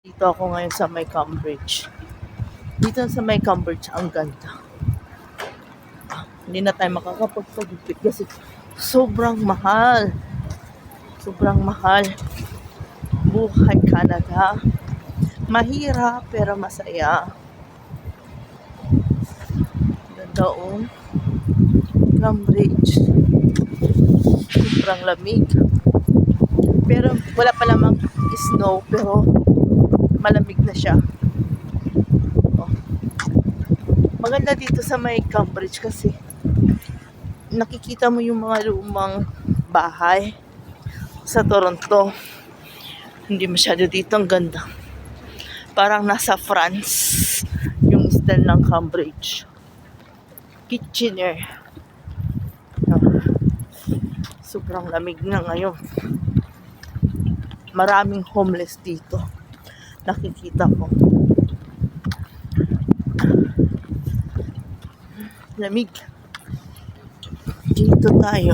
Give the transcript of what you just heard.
Dito ako ngayon sa may Cambridge. Dito sa may Cambridge, ang ganda. Hindi na tayo makakapagpagupit kasi sobrang mahal. Sobrang mahal. Buhay Canada. Mahirap pero masaya. Ganda oh. Cambridge. Sobrang lamig. Pero wala pa lamang snow pero malamig na siya. Oh. Maganda dito sa may Cambridge kasi nakikita mo yung mga lumang bahay sa Toronto. Hindi masyado dito, ang ganda. Parang nasa France yung style ng Cambridge. Kitchener. Sobrang lamig na ngayon. Maraming homeless dito. Nakikita ko. Lamig. Dito tayo.